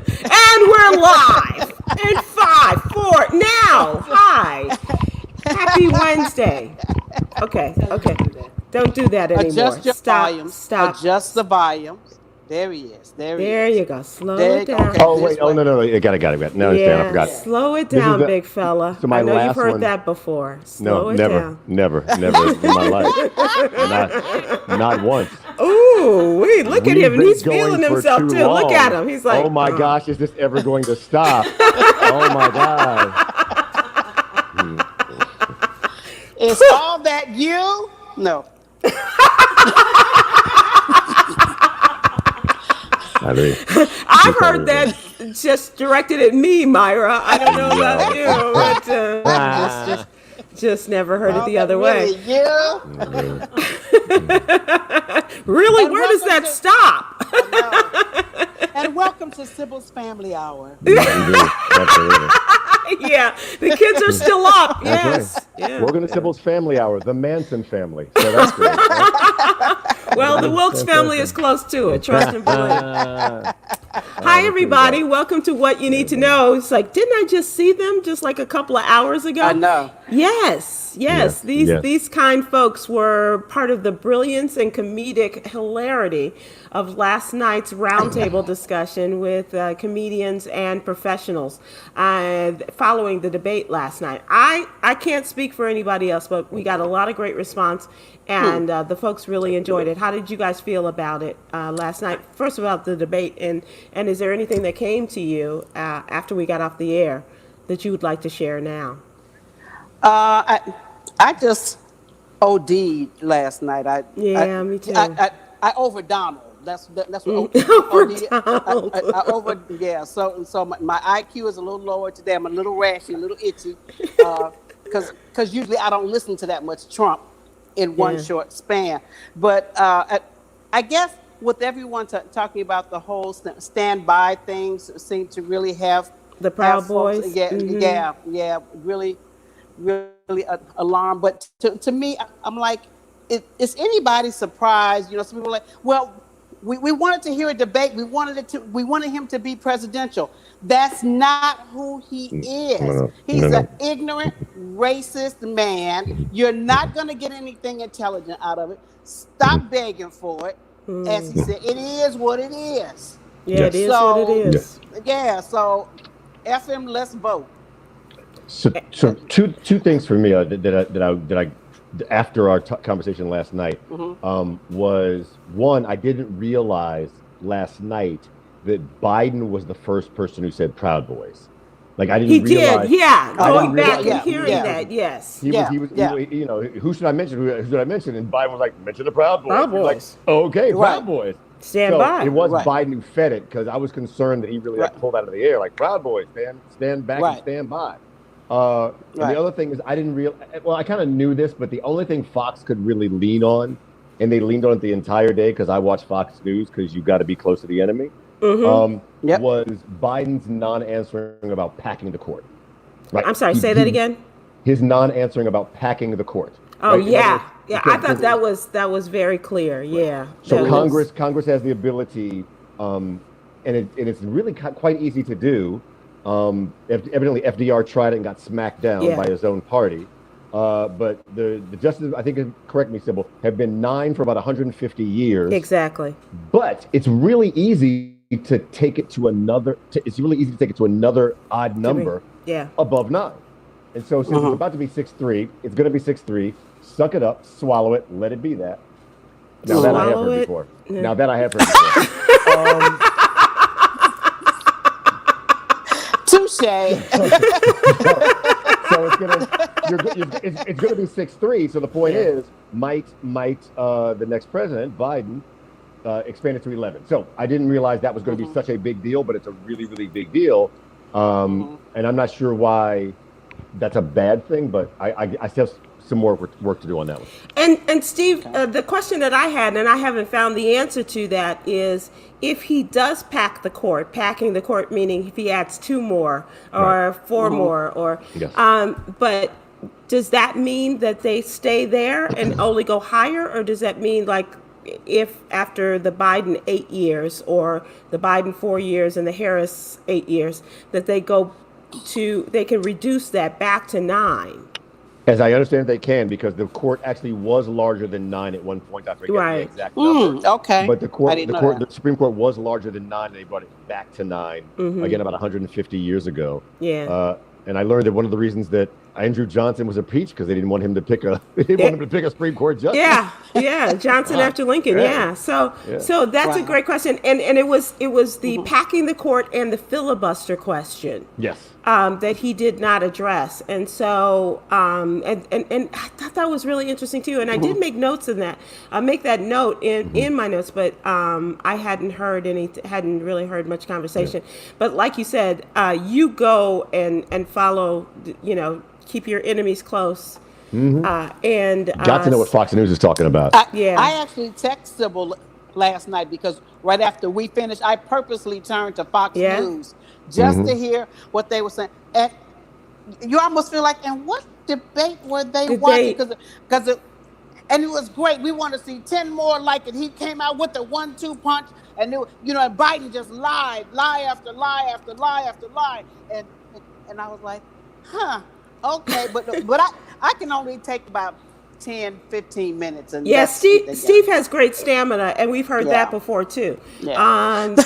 And we're live in 5, 4, now. Hi. Happy Wednesday. Okay, okay. Don't do that anymore. Adjust your Stop, volumes. stop. Adjust the volumes. There he is. There he There is. you go. Slow There it you go. down. Okay, Oh this wait! Oh way. no! I got it. No, I understand. I Yeah, forgot. slow it This is down, the big fella. so my I know you've last heard one. that before. No, Slow it never down. in my life. Not once. Ooh, look at him, We've and been he's going feeling for himself too too. Look at long. him. He's like, Oh my gosh, is this ever going to stop? Oh my God. Is all that you? No. I mean, I've heard that just directed at me, Myra. I don't know about you, but just never heard it All the that other way. really you? Really, And where does that welcome to- stop? And welcome to Sybil's Family Hour. absolutely. Yeah, the kids are still up. That's Yes. right. Yeah. Welcome to Sybil's Family Hour, the Manson family. So that's great. Well, the Wilkes family is close to it. Trust and believe. Hi, everybody. Welcome to What You Need to Know. It's like, didn't I just see them just like a couple of hours ago? I know. Yes. Yes. These kind folks were part of the brilliance and comedic hilarity of last night's roundtable discussion with comedians and professionals following the debate last night. I can't speak for anybody else, but we got a lot of great response, and the folks really enjoyed it. How did you guys feel about it last night? First, about the debate, and is there anything that came to you after we got off the air that you would like to share now? I just OD'd last night. Me too. I over Donald. That's what OD. Yeah. So my IQ is a little lower today. I'm a little rashy, a little itchy, because usually I don't listen to that much Trump in one short span. But I guess with everyone talking about the whole standby things, seem to really have The Proud folks, Boys. really alarmed. But to me, I'm like, is anybody surprised? You know, some people are like, well, we wanted to hear a debate. We wanted him to be presidential. That's not who he is. He's an ignorant, racist man. You're not going to get anything intelligent out of it. Stop begging for it. As he said, it is what it is. Yeah, it is what it is. Yeah, so F him, let's vote. So two things for me that I after our conversation last night was one, I didn't realize last night that Biden was the first person who said Proud Boys. Like I didn't realize. He did, yeah. Going back realize, and hearing that, yes. He was, you know, who should I mention? Who should I mention? And Biden was like, mention the Proud Boys. Proud Boys. Boys. Like, okay, Proud Boys. Stand by. It was Biden who fed it because I was concerned that he really pulled out of the air, like Proud Boys, stand back and stand by. And the other thing is I didn't well, I kind of knew this, but the only thing Fox could really lean on, and they leaned on it the entire day because I watch Fox News because you got to be close to the enemy, was Biden's non-answering about packing the court. Right? I'm sorry, say that again? His non-answering about packing the court. Oh, right? yeah. Yeah, I thought that was very clear. Yeah. So Congress has the ability, and it's really quite easy to do. Evidently, FDR tried it and got smacked down by his own party. But the justices, I think, correct me, Sybil, have been 9 for about 150 years. Exactly. But it's really easy to take it to another. It's really easy to take it to another odd number. Above 9. And so since it's about to be 6-3, it's going to be 6-3. Suck it up, swallow it, let it be that. Now that I have heard before. Now that I have heard before. Touche. So it's gonna be 6-3. So the point is, might the next president, Biden, expand it to 11? So I didn't realize that was going to be such a big deal, but it's a really, really big deal. And I'm not sure why that's a bad thing, but I still have some more work to do on that one. And Steve, the question that I had, and I haven't found the answer to that, is if he does packing the court meaning if he adds 2 more or 4 more, or but does that mean that they stay there and only go higher, or does that mean like if after the Biden 8 years or the Biden 4 years and the Harris 8 years, that they can reduce that back to 9. As I understand, they can, because the court actually was larger than 9 at one point. I forget the exact number. Okay. But the Supreme Court was larger than 9, and they brought it back to 9 again about 150 years ago. Yeah. And I learned that one of the reasons that Andrew Johnson was impeached because they didn't want him to pick a Supreme Court justice. Yeah, Johnson after Lincoln. Yeah. So that's a great question, and it was the packing the court and the filibuster question. Yes. That he did not address, and so and I thought that was really interesting too. And I did make notes in that. I make that note in my notes, but I hadn't really heard much conversation. Yeah. But like you said, you go and follow. Keep your enemies close. And got to know what Fox News is talking about. I actually texted Sybil last night because right after we finished, I purposely turned to Fox News just to hear what they were saying. And you almost feel like, and what debate were they watching? Because and it was great. We want to see 10 more like it. He came out with the 1-2 punch, and and Biden just lie after lie after lie after lie, and I was like, huh. Okay, but I can only take about 10, 15 minutes. And Steve has great stamina, and we've heard that before too. Yeah. And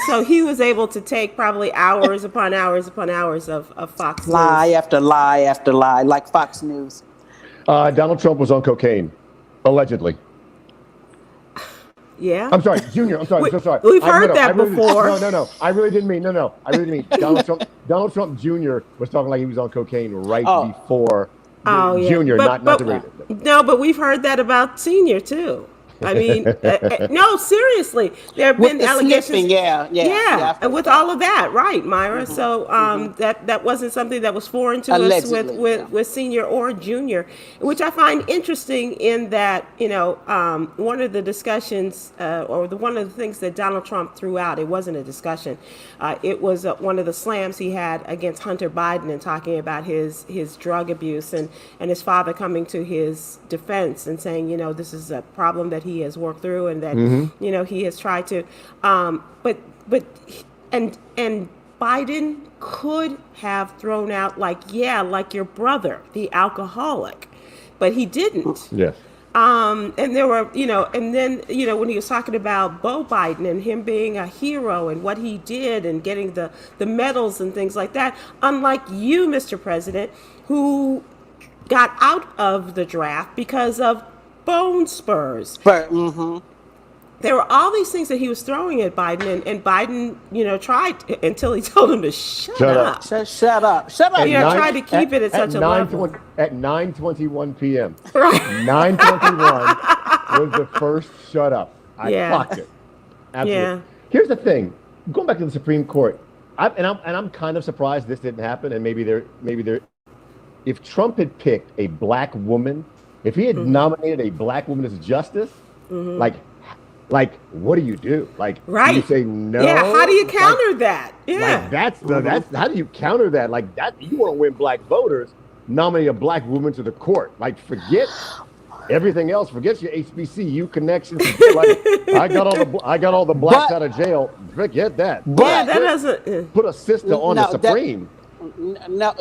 so he was able to take probably hours upon hours upon hours of Fox News. Lie after lie after lie, like Fox News. Donald Trump was on cocaine, allegedly. Yeah. I'm sorry, Junior. I'm sorry. So sorry. We've heard that before. No. I really didn't mean. No. I really didn't mean. Donald Trump Jr. was talking like he was on cocaine right before Junior, not the reader. No, but we've heard that about Senior too. I mean, no, seriously, there have been allegations. Sniffing, and with all of that, right, Myra? So that wasn't something that was foreign to allegedly, us with Senior or Junior, which I find interesting in that, one of the discussions one of the things that Donald Trump threw out, it wasn't a discussion. It was one of the slams he had against Hunter Biden and talking about his drug abuse and his father coming to his defense and saying, this is a problem that he has worked through and that he has tried to but Biden could have thrown out like your brother, the alcoholic, but he didn't. Yes. And there were and then when he was talking about Beau Biden and him being a hero and what he did and getting the medals and things like that, unlike you, Mr. President, who got out of the draft because of bone spurs. There were all these things that he was throwing at Biden, and Biden, tried until he told him to shut up. Shut up. Tried to keep it at such a level. At 9:21 p.m. Right. 9:21 was the first shut up. I clocked it. Absolutely. Yeah. Here's the thing. Going back to the Supreme Court, I'm kind of surprised this didn't happen, and maybe there. If Trump had picked a black woman. If he had nominated a black woman as justice, like what do you do? Like, do you say no? Yeah, how do you counter that? Yeah, that's how do you counter that? Like that, you want to win black voters, nominate a black woman to the court. Like, forget everything else. Forget your HBCU connections. Like, I got all the blacks out of jail. Forget that. But that doesn't put a sister on the Supreme. No.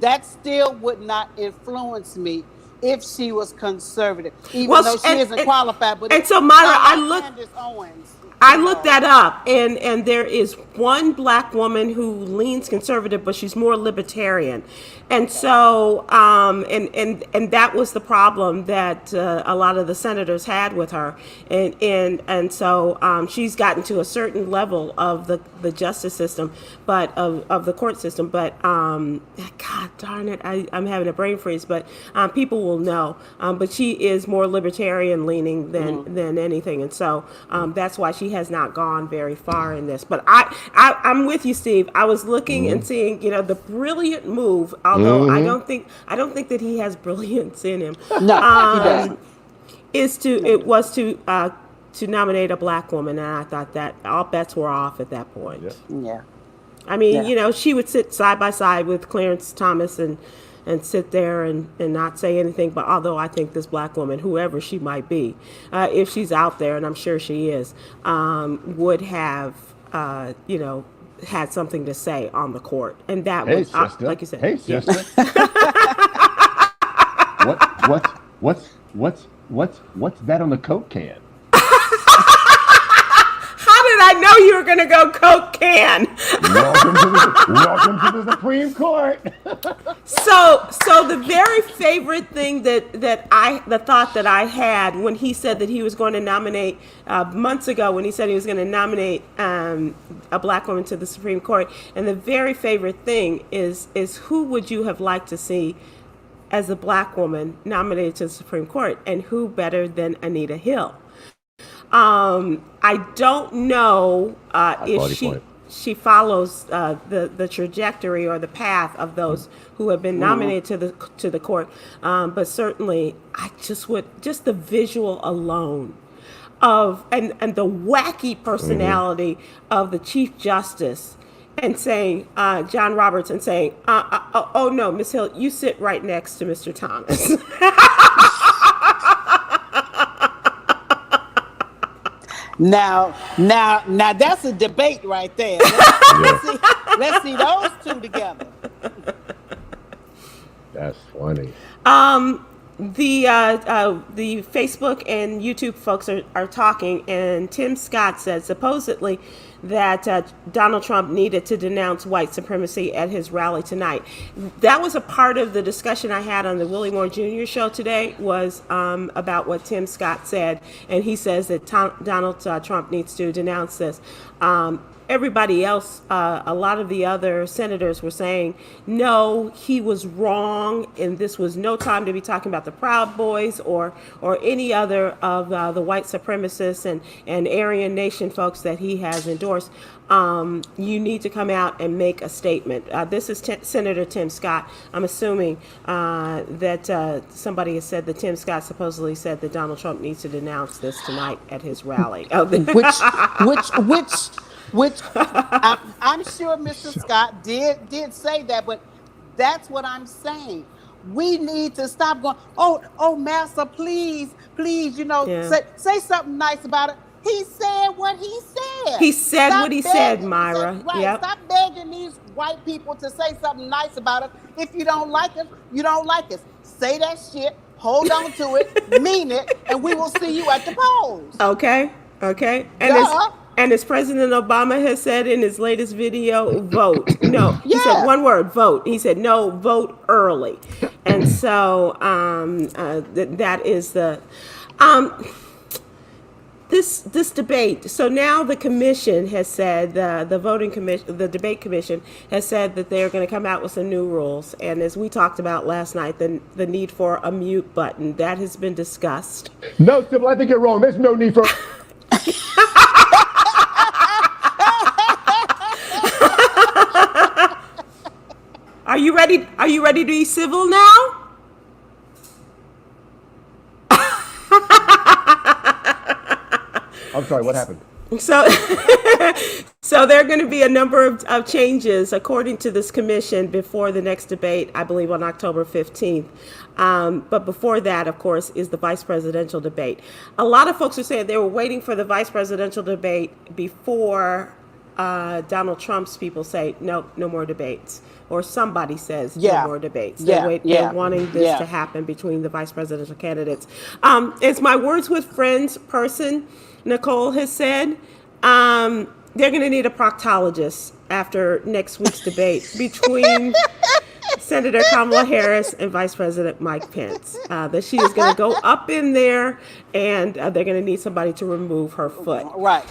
That still would not influence me if she was conservative, even though she isn't qualified. But so Myra, I looked that up, and there is one black woman who leans conservative, but she's more libertarian, and so and that was the problem that a lot of the senators had with her, and so she's gotten to a certain level of the justice system, but of the court system, but God darn it, I'm having a brain freeze, but people will know, but she is more libertarian leaning than anything, and so that's why she has not gone very far in this. But I'm with you, Steve. I was looking and seeing, the brilliant move. Although I don't think that he has brilliance in him. No, he doesn't. Was to nominate a black woman, and I thought that all bets were off at that point. Yeah. I mean, she would sit side by side with Clarence Thomas and and sit there and not say anything. But although I think this black woman, whoever she might be, if she's out there, and I'm sure she is, would have, had something to say on the court. And that was, like you said. Hey, sister. What's that on the Coke can? How did I know you were going to go Coke can? Welcome to the Supreme Court. So the very favorite thing the thought that I had when he said that he was going to nominate months ago, when he said he was going to nominate a black woman to the Supreme Court, and the very favorite thing is who would you have liked to see as a black woman nominated to the Supreme Court, and who better than Anita Hill? I don't know if she follows the trajectory or the path of those who have been nominated to the court, but certainly I just the visual alone of and the wacky personality of the Chief Justice, and saying John Roberts, and saying oh no, Miss Hill, you sit right next to Mr. Thomas. Now that's a debate right there. Let's see those two together. That's funny. The Facebook and YouTube folks are talking, and Tim Scott said supposedly that Donald Trump needed to denounce white supremacy at his rally tonight. That was a part of the discussion I had on the Willie Moore Jr. show today, was about what Tim Scott said, and he says that Donald Trump needs to denounce this. Everybody else, a lot of the other senators were saying, no, he was wrong, and this was no time to be talking about the Proud Boys or any other of the white supremacists and Aryan Nation folks that he has endorsed. You need to come out and make a statement. This is Senator Tim Scott. I'm assuming that somebody has said that Tim Scott supposedly said that Donald Trump needs to denounce this tonight at his rally. Which I'm sure Mr. Scott did say that, but that's what I'm saying. We need to stop going, oh, Master, please, say something nice about it. He said what he said. He said what he said, Myra. Right. Yep. Stop begging these white people to say something nice about it. If you don't like us, you don't like us. Say that shit, hold on to it, mean it, and we will see you at the polls. Okay. And as President Obama has said in his latest video, vote. No, he said one word, vote. He said, no, vote early. And so that is the this debate. So now the commission has said, the voting commission, the debate commission has said that they're going to come out with some new rules. And as we talked about last night, the need for a mute button, that has been discussed. No, Sybil, I think you're wrong. There's no need for. Are you ready? Are you ready to be civil now? I'm sorry, what happened? So there are going to be a number of changes according to this commission before the next debate, I believe on October 15th. But before that, of course, is the vice presidential debate. A lot of folks are saying they were waiting for the vice presidential debate before Donald Trump's people say, no more debates. Or somebody says no more debates. They're wanting this to happen between the vice presidential candidates. As my Words with Friends person, Nicole, has said, they're going to need a proctologist after next week's debate between Senator Kamala Harris and Vice President Mike Pence. That she is going to go up in there, and they're going to need somebody to remove her foot. Right.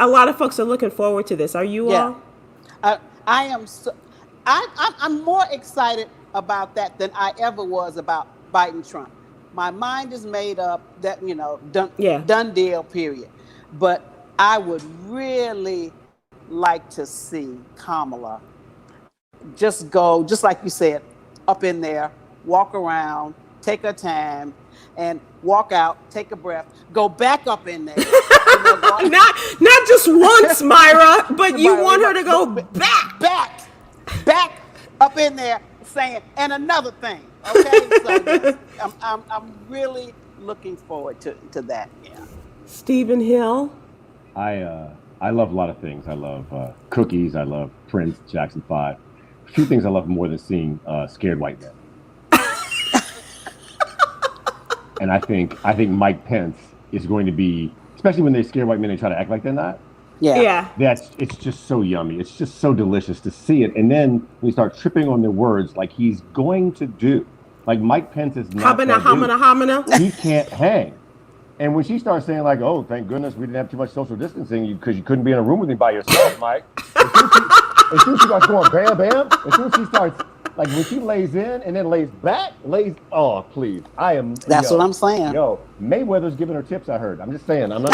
A lot of folks are looking forward to this. Are you all? I am. I'm more excited about that than I ever was about Biden Trump. My mind is made up that, done deal, period. But I would really like to see Kamala just go, just like you said, up in there, walk around, take her time, and walk out, take a breath, go back up in there. Not just once, Myra, but you want her to go back up in there, saying, and another thing. Okay, so yes, I'm really looking forward to that. Yeah. Stephen Hill. I love a lot of things. I love cookies. I love Prince, Jackson 5. A few things I love more than seeing scared white men. And I think Mike Pence is going to be, especially when they scare white men and try to act like they're not. Yeah. It's just so yummy. It's just so delicious to see it. And then we start tripping on their words like he's going to do. Like Mike Pence is not Hamina. He can't hang. And when she starts saying like, "Oh, thank goodness we didn't have too much social distancing because you couldn't be in a room with me by yourself, Mike." As soon as she starts going bam, bam, as soon as she starts, like when she lays in and then lays back, oh, please. That's what I'm saying. Yo, Mayweather's giving her tips, I heard. I'm just saying. I'm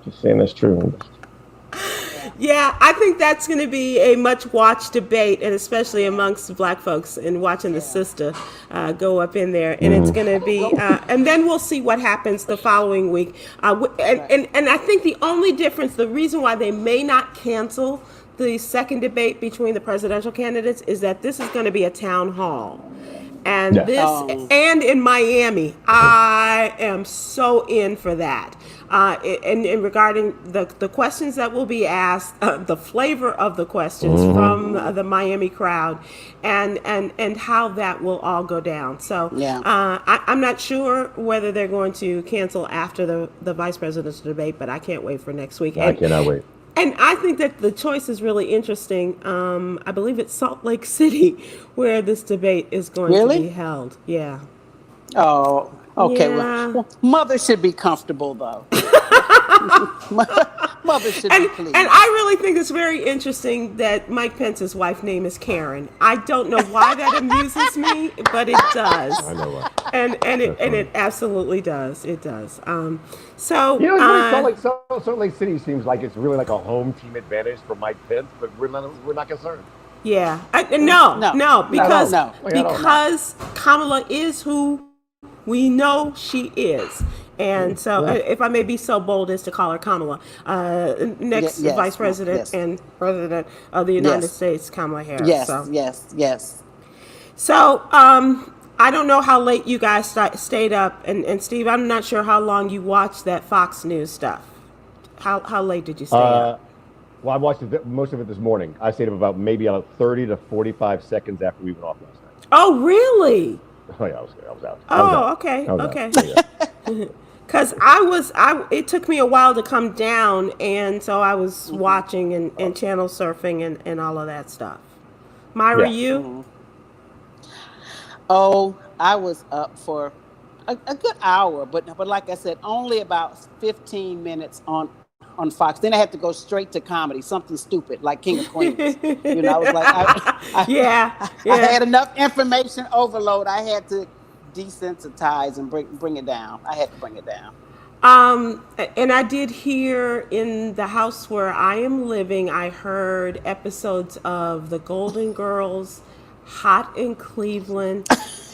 just saying that's true. Yeah, I think that's going to be a much watched debate, and especially amongst Black folks, and watching the sister go up in there. And it's going to be, and then we'll see what happens the following week. And I think the only difference, the reason why they may not cancel the second debate between the presidential candidates is that this is going to be a town hall. And and in Miami, I am so in for that. And regarding the questions that will be asked, the flavor of the questions from the Miami crowd, and how that will all go down. So I'm not sure whether they're going to cancel after the vice presidential debate, but I can't wait for next week. I cannot wait. And I think that the choice is really interesting. I believe it's Salt Lake City where this debate is going to be held. Yeah. Oh, okay. Yeah. Well, mother should be comfortable, though. Mother should be pleased. And I really think it's very interesting that Mike Pence's wife's name is Karen. I don't know why that amuses me, but it does. I know why. And it absolutely does. It does. So Salt Lake City seems like it's really like a home team advantage for Mike Pence, but we're not concerned. Yeah. Because Kamala is who we know she is. And so, if I may be so bold as to call her Kamala, next vice president and president of the United States, Kamala Harris. Yes. So, I don't know how late you guys stayed up, and Steve, I'm not sure how long you watched that Fox News stuff. How late did you stay up? Well, I watched most of it this morning. I stayed up about maybe 30 to 45 seconds after we went off last night. Oh, really? Oh yeah, I was out. Okay. Because it took me a while to come down, and so I was watching and channel surfing and all of that stuff. Myra, you? Oh, I was up for a good hour, but like I said, only about 15 minutes on Fox. Then I had to go straight to comedy, something stupid like King of Queens. I was like, I had enough information overload. I had to desensitize and bring it down. I had to bring it down. And I did hear in the house where I am living, I heard episodes of The Golden Girls, Hot in Cleveland,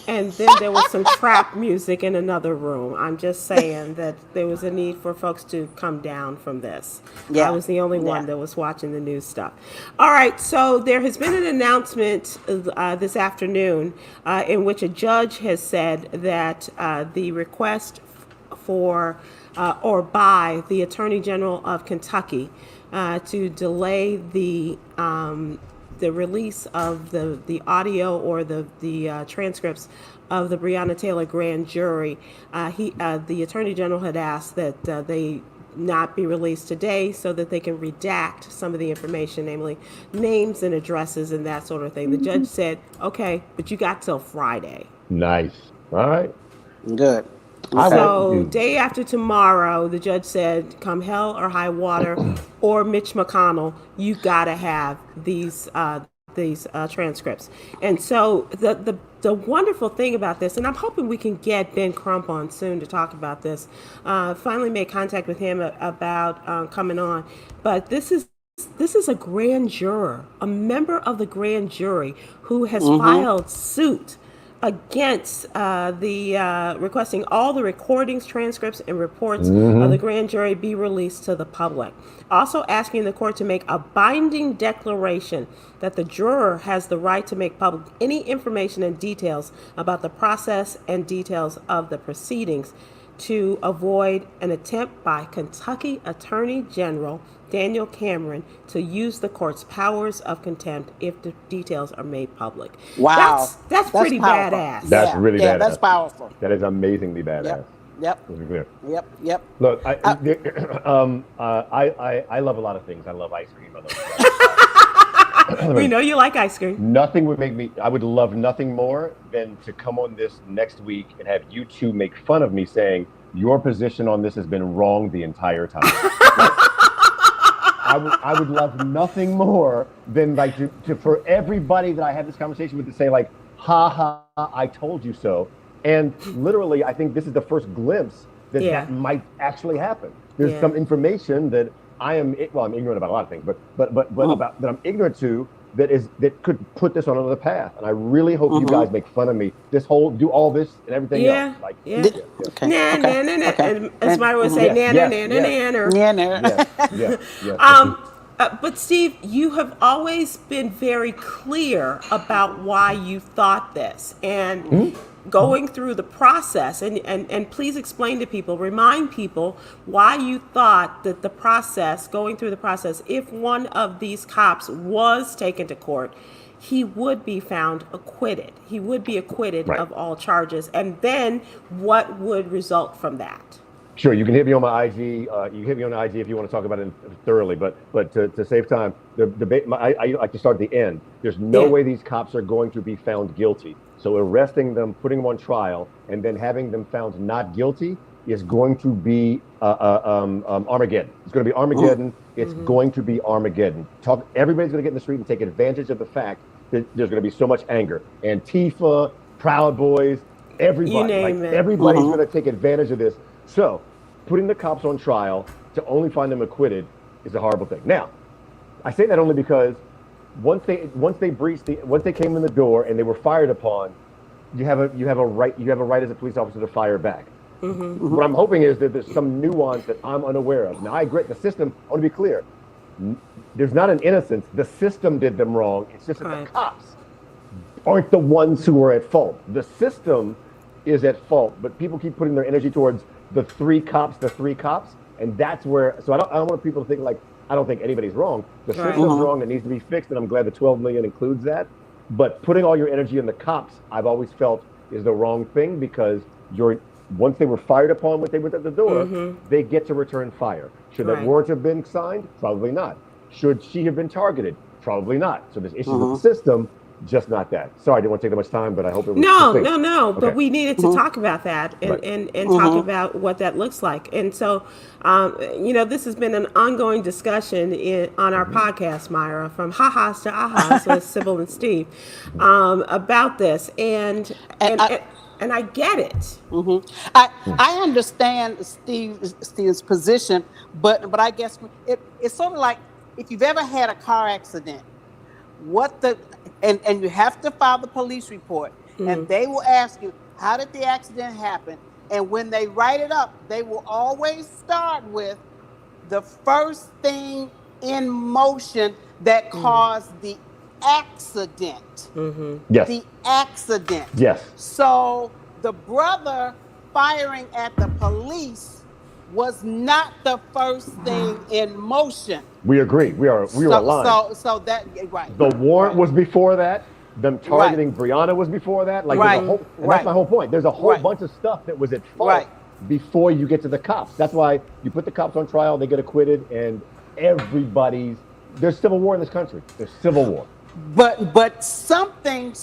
and then there was some trap music in another room. I'm just saying that there was a need for folks to come down from this. I was the only one that was watching the news stuff. All right, so there has been an announcement this afternoon in which a judge has said that the request for or by the Attorney General of Kentucky to delay the release of the audio or the transcripts of the Breonna Taylor grand jury. The Attorney General had asked that they not be released today so that they can redact some of the information, namely names and addresses and that sort of thing. The judge said, okay, but you got till Friday. Nice. All right. Good. So day after tomorrow, the judge said, come hell or high water or Mitch McConnell, you got to have these transcripts. And so the wonderful thing about this, and I'm hoping we can get Ben Crump on soon to talk about this, finally made contact with him about coming on. But this is a grand juror, a member of the grand jury who has filed suit against requesting all the recordings, transcripts, and reports of the grand jury be released to the public. Also asking the court to make a binding declaration that the juror has the right to make public any information and details about the process and details of the proceedings to avoid an attempt by Kentucky Attorney General Daniel Cameron to use the court's powers of contempt if the details are made public. Wow. That's pretty powerful. badass. That's really badass. That's powerful. That is amazingly badass. Yep. Yep. Look, I love a lot of things. I love ice cream. We know you like ice cream. Nothing would make me, I would love nothing more than to come on this next week and have you two make fun of me saying your position on this has been wrong the entire time. I would love nothing more than like to for everybody that I have this conversation with to say like, ha ha, I told you so. And literally, I think this is the first glimpse that that might actually happen. There's some information that I'm ignorant about a lot of things, but about that I'm ignorant to that could put this on another path. And I really hope you guys make fun of me. Do all this and everything else. Like, And as Myra would say, but Steve, you have always been very clear about why you thought this and going through the process. And please explain to people, remind people why you thought that going through the process, if one of these cops was taken to court, he would be found acquitted. He would be acquitted of all charges. And then what would result from that? Sure, you can hit me on my IG. You can hit me on IG if you want to talk about it thoroughly. But to save time, the debate. I like to start at the end. There's no way these cops are going to be found guilty. So arresting them, putting them on trial, and then having them found not guilty is going to be Armageddon. It's going to be Armageddon. It's going to be Armageddon. Everybody's going to get in the street and take advantage of the fact that there's going to be so much anger. Antifa, Proud Boys, everybody. Everybody's going to take advantage of this. So putting the cops on trial to only find them acquitted is a horrible thing. Now, I say that only because once they came in the door and they were fired upon, you have a right as a police officer to fire back. What I'm hoping is that there's some nuance that I'm unaware of. Now, I agree, the system, I want to be clear, there's not an innocence. The system did them wrong. It's just that the cops aren't the ones who are at fault. The system is at fault, but people keep putting their energy towards the three cops, and that's where, so I don't want people to think like, I don't think anybody's wrong. The system's wrong, it needs to be fixed, and I'm glad the 12 million includes that. But putting all your energy in the cops, I've always felt is the wrong thing, because once they were fired upon when they went at the door, they get to return fire. Should that warrant have been signed? Probably not. Should she have been targeted? Probably not. So there's issues with the system, just not that. Sorry, I didn't want to take that much time, but I hope it was succinct. No. Okay. But we needed to talk about that and talk about what that looks like. And so, this has been an ongoing discussion on our podcast, Myra, from ha-has to ahas with Sybil and Steve, about this. And I get it. I understand Steve's position, but I guess it's sort of like if you've ever had a car accident, and you have to file the police report, and they will ask you, how did the accident happen? And when they write it up, they will always start with the first thing in motion that caused the accident. Yes. The accident. Yes. So the brother firing at the police was not the first thing in motion. We agree. We were aligned. So that The warrant was before that. Them targeting Breonna was before that. Like there's a whole, and that's my whole point. There's a whole bunch of stuff that was at fault before you get to the cops. That's why you put the cops on trial, they get acquitted, and there's civil war in this country. There's civil war. But something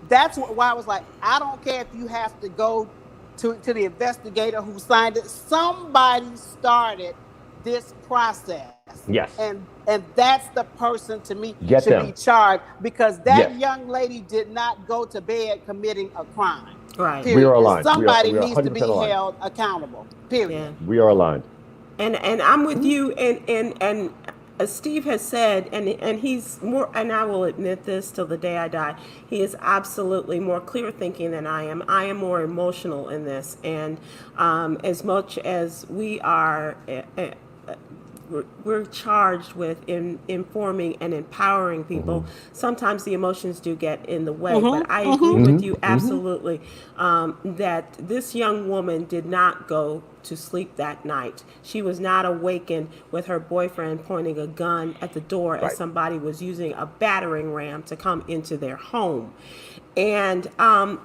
that's why I was like, I don't care if you have to go to the investigator who signed it. Somebody started this process. Yes. And that's the person, to me, should be charged, because that young lady did not go to bed committing a crime. Right. We are aligned. Somebody needs to 100% be aligned. held accountable. Period. Yeah. We are aligned. And I'm with you, and as Steve has said, and he's more, and I will admit this till the day I die, he is absolutely more clear thinking than I am. I am more emotional in this, and as much as we are. We're charged with informing and empowering people. Sometimes the emotions do get in the way, but I agree with you absolutely that this young woman did not go to sleep that night. She was not awakened with her boyfriend pointing a gun at the door as somebody was using a battering ram to come into their home. And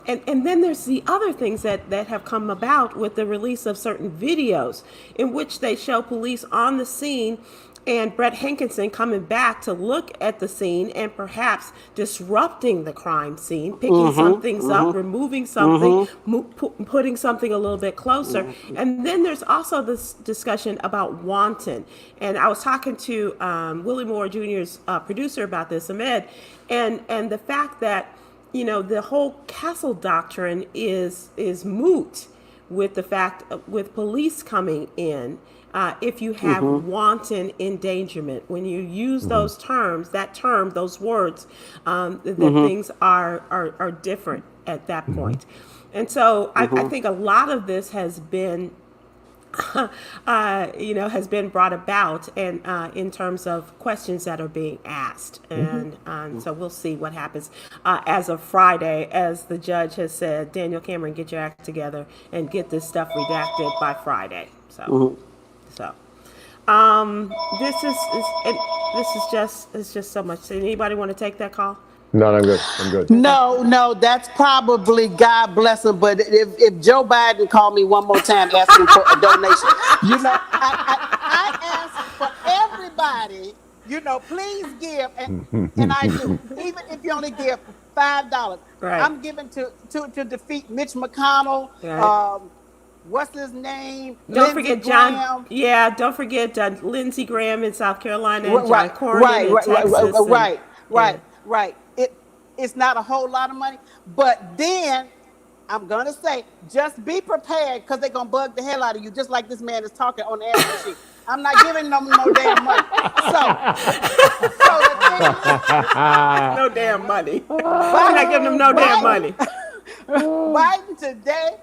then there's the other things that have come about with the release of certain videos in which they show police on the scene and Brett Hankinson coming back to look at the scene and perhaps disrupting the crime scene, picking some things up, removing something, putting something a little bit closer. And then there's also this discussion about wanton. And I was talking to Willie Moore Jr.'s producer about this, Ahmed, and the fact that the whole castle doctrine is moot with the fact with police coming in. If you have wanton endangerment, when you use those terms, those words, that things are different at that point. And so I think a lot of this has been has been brought about, and in terms of questions that are being asked, and so we'll see what happens. As of Friday, as the judge has said, Daniel Cameron, get your act together and get this stuff redacted by Friday. So, it's just so much. So anybody want to take that call? No, I'm good. I'm good. No, that's probably God bless him. But if Joe Biden called me one more time asking for a donation, I ask for everybody, please give, and I do. Even if you only give $5, I'm giving to defeat Mitch McConnell. Right. What's his name? Don't forget John. Yeah, don't forget Lindsey Graham in South Carolina and John Cornyn in Texas. Right. It's not a whole lot of money, but then I'm gonna say, just be prepared because they're gonna bug the hell out of you, just like this man is talking on the answer sheet. I'm not giving them no damn money. So the thing is, no damn money. I'm not giving them no damn money. Biden today.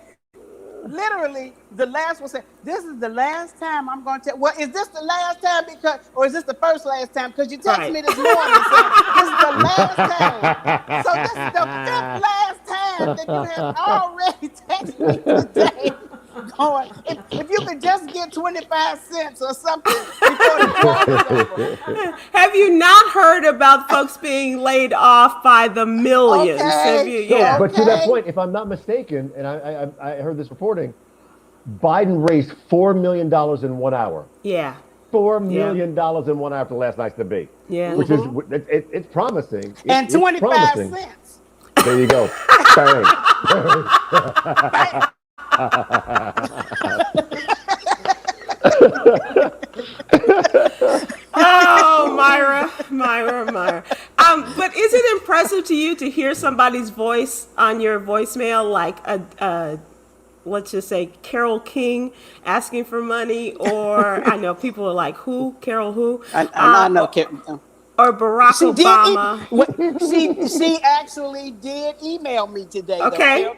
Literally, the last one said, "This is the last time I'm going to tell." Well, is this the last time or is this the first last time? Because you texted me this morning saying this is the last time. So this is the fifth last time that you have already texted me today. Going, if you could just get 25 cents or something before the quarter is over. Have you not heard about folks being laid off by the millions? Okay. Yeah. But to that point, if I'm not mistaken, and I heard this reporting, Biden raised $4 million in 1 hour. Yeah. $4 million in 1 hour after last night's debate. Yeah. Which is it's promising. And 25 cents. There you go. Oh, Myra. But is it impressive to you to hear somebody's voice on your voicemail, like let's just say Carole King asking for money, or I know people are like, who? Carole who? I know Carole. Or Barack Obama. She actually did email me today. Okay,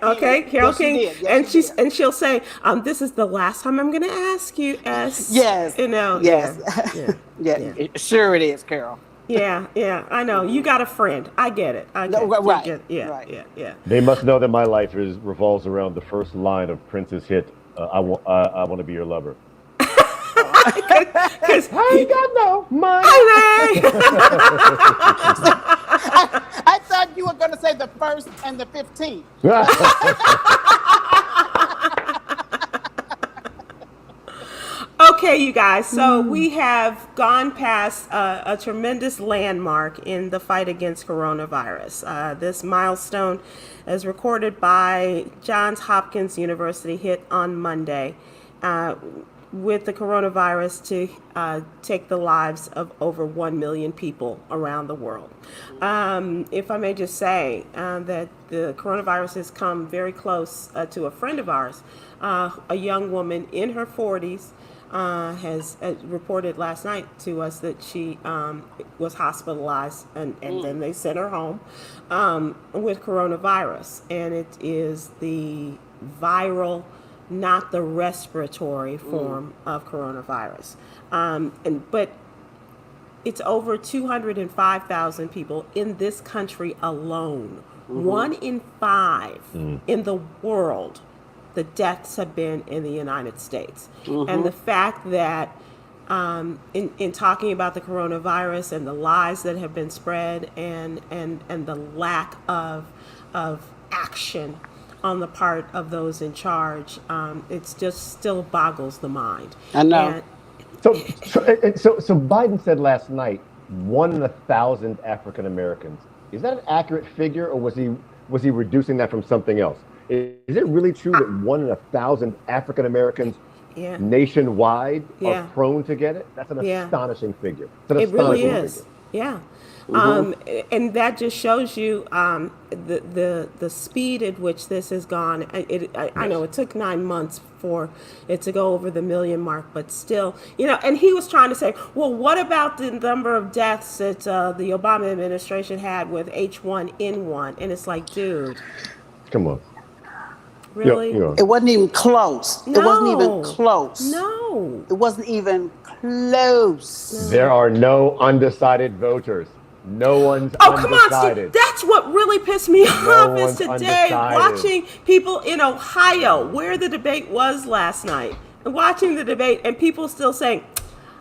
Carole King, yes, and she'll say, "This is the last time I'm going to ask you." Yes, yes, yeah. Sure it is, Carol. Yeah, I know. You got a friend. I get it. Right. Yeah. They must know that my life revolves around the first line of Prince's hit, I want to be your lover. Because I ain't got no money. I thought you were going to say the 1st and the 15th. Okay, you guys. So we have gone past a tremendous landmark in the fight against coronavirus. This milestone, as recorded by Johns Hopkins University, hit on Monday. With the coronavirus to take the lives of over 1 million people around the world. If I may just say that the coronavirus has come very close to a friend of ours, a young woman in her 40s has reported last night to us that she was hospitalized, and then they sent her home with coronavirus. And it is the viral, not the respiratory form of coronavirus. But it's over 205,000 people in this country alone. 1 in 5 in the world, the deaths have been in the United States. And the fact that in talking about the coronavirus and the lies that have been spread and the lack of action on the part of those in charge, it's just still boggles the mind. I know. So Biden said last night, 1 in 1,000 African Americans. Is that an accurate figure, or was he reducing that from something else? Is it really true that 1 in 1,000 African Americans nationwide are prone to get it? That's an astonishing figure. It really is. Yeah. And that just shows you the speed at which this has gone. I know it took 9 months for it to go over the 1 million mark, but still, and he was trying to say, well, what about the number of deaths that the Obama administration had with H1N1? And it's like, dude. Come on. Really? It wasn't even close. No. It wasn't even close. No. It wasn't even close. No. There are no undecided voters. No one's undecided. Come on, Steve. That's what really pissed me off is today watching people in Ohio, where the debate was last night, and watching the debate, and people still saying,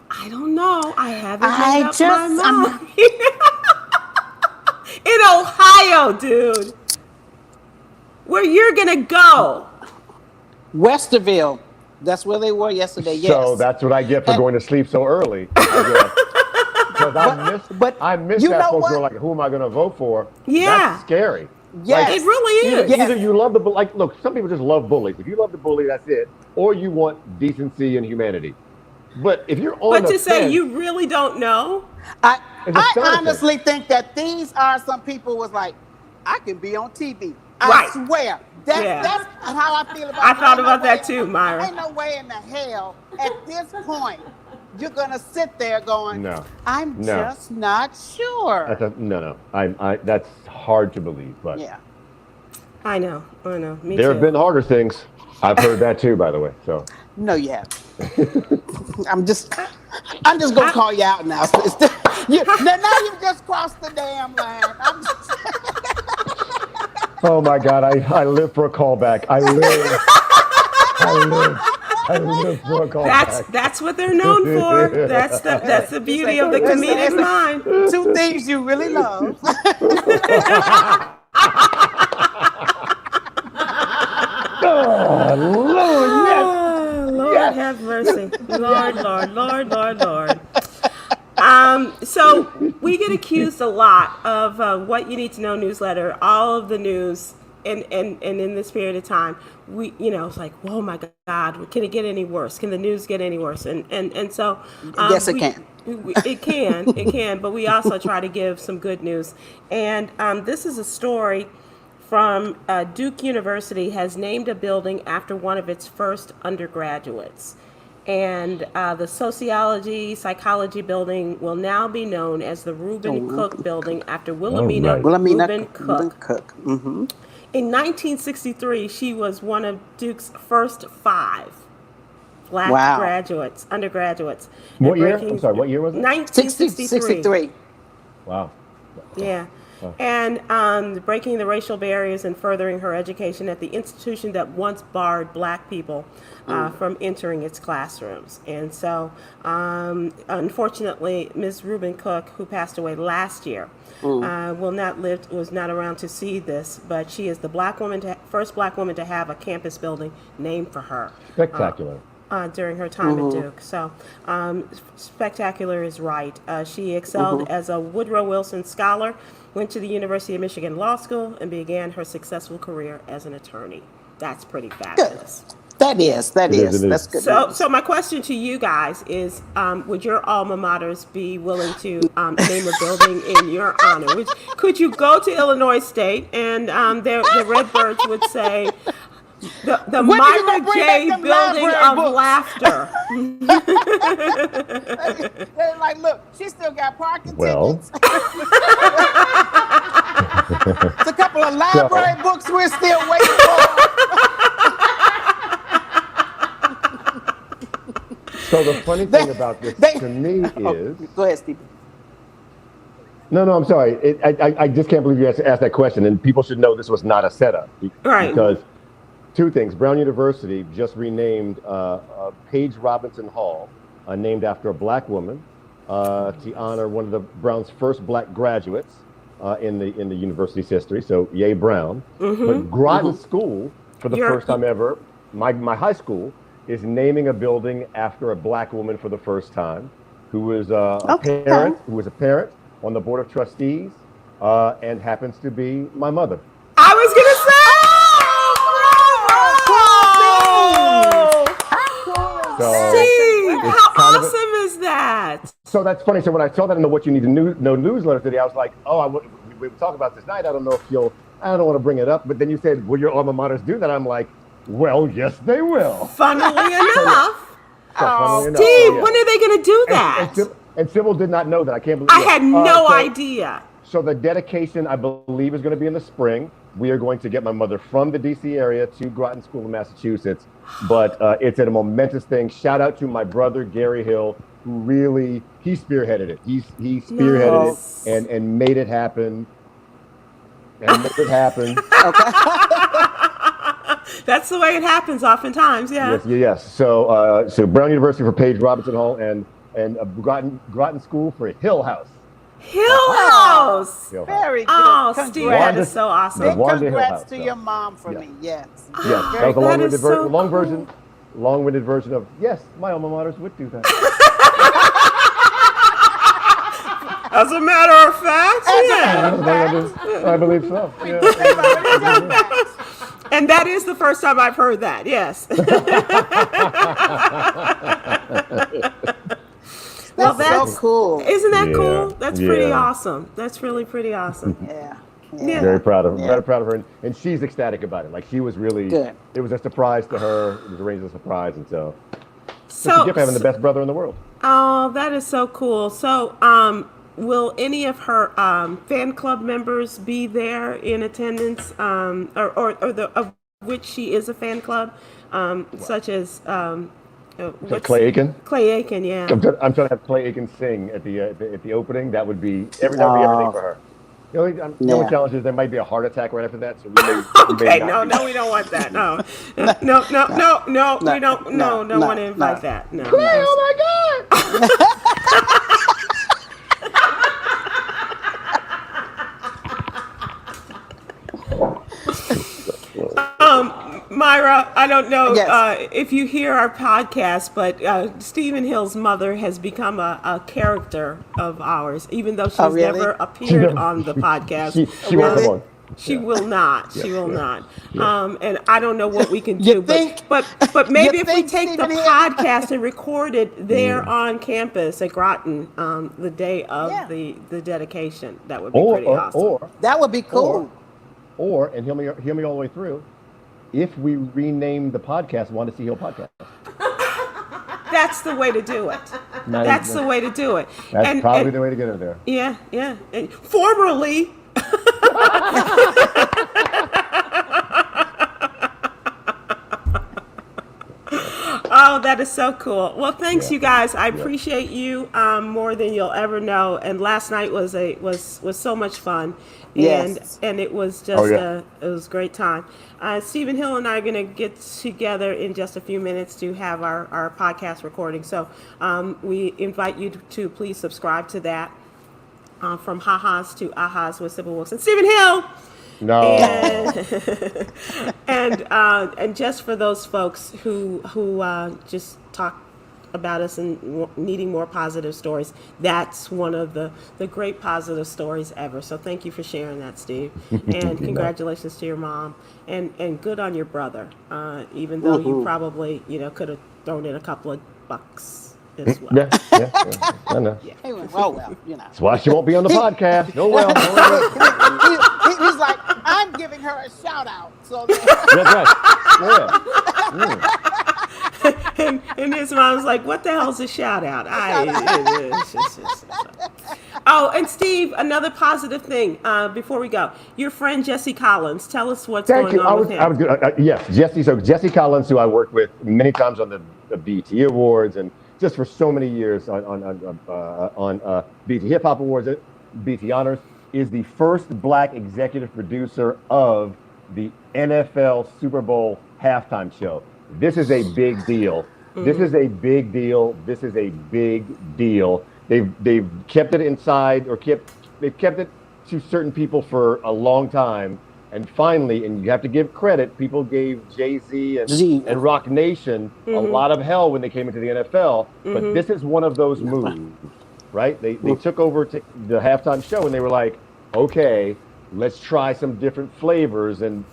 I don't know. I haven't made up my mind. In Ohio, dude. Where you're going to go. Westerville. That's where they were yesterday, yes. So that's what I get for going to sleep so early. Because I miss that folks who are like, who am I going to vote for? Yeah. That's scary. Yes. Like, it really is. Either you love look, some people just love bullies. If you love the bully, that's it. Or you want decency and humanity. But if you're on to say you really don't know? I honestly think that these are some people was like, I can be on TV. I swear. That's how I feel about it. I thought about that too, Myra. Ain't no way in the hell at this point you're going to sit there going, I'm just not sure. No. That's hard to believe. But yeah. I know. Me there too. have been harder things. I've heard that too, by the way. So no, you haven't. I'm just gonna call you out now. Now you've just crossed the damn line. Oh my God! I live for a callback. I live for a callback. That's what they're known for. That's the beauty of the comedic mind. 2 things you really love. Oh, Lord, yes. Lord have mercy. Lord. So we get accused a lot of What You Need to Know newsletter, all of the news, and in this period of time, we, it's like, oh my God, can it get any worse? Can the news get any worse? And so yes, it can. It can, but we also try to give some good news. And this is a story from Duke University has named a building after one of its first undergraduates. And the psychology building will now be known as the Reuben Cook Building after Wilhelmina Reuben Cook. Mm-hmm. In 1963, she was one of Duke's first 5 Black undergraduates. What year? I'm sorry, what year was it? 1963. Wow. Yeah. And breaking the racial barriers and furthering her education at the institution that once barred Black people from entering its classrooms. And so, unfortunately, Ms. Reuben Cook, who passed away last year, was not around to see this, but she is the first Black woman to have a campus building named for her. Spectacular. During her time at Duke. So spectacular is right. She excelled as a Woodrow Wilson scholar, went to the University of Michigan Law School, and began her successful career as an attorney. That's pretty fabulous. Good. That is. That's good. So my question to you guys is, would your alma maters be willing to name a building in your honor? Could you go to Illinois State and the Redbirds would say, The When are you Myra gonna bring J back them building library of books? laughter. They're like, look, she still got parking Well. tickets. It's a couple of library books we're still waiting for. So the funny thing about this to me is... Go ahead, Steve. No, I'm sorry. I just can't believe you asked that question. And people should know this was not a setup. Right. Because two things. Brown University just renamed Paige Robinson Hall, named after a black woman, to honor one of the Brown's first black graduates in the university's history. So, yay, Brown. But Groton School, for the first time ever, my high school, is naming a building after a black woman for the first time, who was a parent on the board of trustees, and happens to be my mother. I was gonna say, Steve, how awesome is that? So that's funny. So when I saw that in the What You Need to Know newsletter today, I was like, we would talk about this night. I don't know if I don't want to bring it up, but then you said, will your alma maters do that? I'm like, well, yes, they will. Funnily enough. Steve, when are they going to do that? And Sybil did not know that. I can't believe I had no idea. So the dedication, I believe, is going to be in the spring. We are going to get my mother from the D.C. area to Groton School in Massachusetts. But it's a momentous thing. Shout out to my brother, Gary Hill, who really, he spearheaded it. He spearheaded it and made it happen. That's the way it happens oftentimes, yeah. Yes. So Brown University for Paige Robinson Hall and Groton School for Hill House. Hill House. Very good. Oh, Steve, that is so awesome. Big congrats to your mom for me. Yes. Yes. That was a long-winded version of yes, my alma maters would do that. As a matter of fact, I believe so. Yeah. And that is the first time I've heard that. Yes. Well, that's so cool. Isn't that cool? That's pretty awesome. That's really pretty awesome. Yeah. Very proud of her. Very proud of her, and she's ecstatic about it. Like she was really good. It was a surprise to her. It was arranged as a surprise, and so it's a gift having the best brother in the world. Oh, that is so cool. So, will any of her fan club members be there in attendance, or of which she is a fan club, such as Clay Aiken? Clay Aiken, yeah. I'm trying to have Clay Aiken sing at the opening. That would be everything for her. The only challenge is there might be a heart attack right after that. So we may no, we don't want that. No, we don't. No, want to invite that. No. Clay, oh my God! Myra, I don't know if you hear our podcast, but Stephen Hill's mother has become a character of ours, even though she's never appeared on the podcast. She won't come on. She will not. She will not. And I don't know what we can do. But maybe if we take the podcast and record it there on campus at Groton the day of the dedication, that would be pretty awesome. That would be cool. And hear me all the way through. If we rename the podcast, Want to See Hill Podcast. That's the way to do it. That's the way to do it. That's probably the way to get it there. Yeah. And formerly. Oh, that is so cool. Well, thanks, you guys. I appreciate you more than you'll ever know. And last night was so much fun. And it was just it was a great time. Stephen Hill and I are going to get together in just a few minutes to have our podcast recording. So we invite you to please subscribe to that. From ha-has to ahas with Sybil Wilkes and Stephen Hill. No. And just for those folks who just talk about us and needing more positive stories, that's one of the great positive stories ever. So thank you for sharing that, Steve. And congratulations to your mom. And good on your brother, even though you probably could have thrown in a couple of bucks. As well. Yeah, I know. Well, That's why she won't be on the podcast. He's like, I'm I'm giving her a shout out. So That's right. Yeah. And his mom was like, "What the hell's a shout out?" Oh, and Steve, another positive thing before we go. Your friend Jesse Collins, tell us what's Thank going you. on with him. I was good. Yes, Jesse. So Jesse Collins, who I worked with many times on the BET Awards and just for so many years on BET Hip Hop Awards, BET Honors, is the first Black executive producer of the NFL Super Bowl halftime show. This is a big deal. This is a big deal. This is a big deal. They've kept it inside, or they've kept it to certain people for a long time, and finally, and you have to give credit, people gave Jay-Z and Rock Nation a lot of hell when they came into the NFL. But this is one of those moves, right? They took over the halftime show and they were like, okay, let's try some different flavors and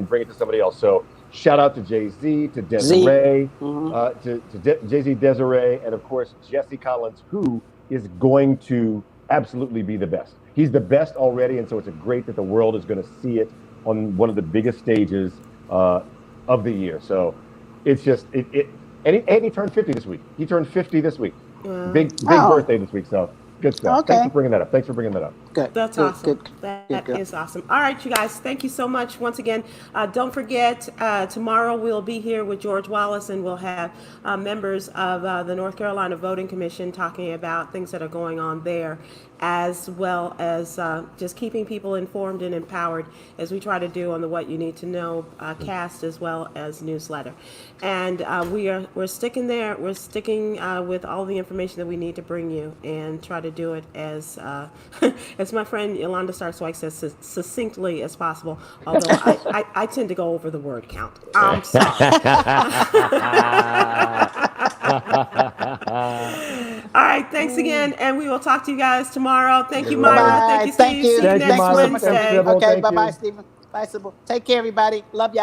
bring it to somebody else. So shout out to Jay-Z, to Desiree, to Jay-Z, Desiree, and of course Jesse Collins, who is going to absolutely be the best. He's the best already, and so it's great that the world is going to see it on one of the biggest stages of the year. So it's just and he turned 50 this week. He turned 50 this week. Big birthday this week. So good stuff. Okay. Thanks for bringing that up. Good. That's awesome. That is awesome. All right, you guys, thank you so much once again. Don't forget, tomorrow we'll be here with George Wallace, and we'll have members of the North Carolina Voting Commission talking about things that are going on there, as well as just keeping people informed and empowered as we try to do on the What You Need to Know cast, as well as newsletter. And we're sticking there. We're sticking with all the information that we need to bring you, and try to do it as as my friend Yolanda Starks-White says, succinctly as possible. Although I tend to go over the word count. I'm sorry. All right, thanks again, and we will talk to you guys tomorrow. Thank you, Myra. Bye. Thank you, Steve. See you next Wednesday. Okay, bye-bye, Stephen. Bye, Sybil. Take care, everybody. Love y'all.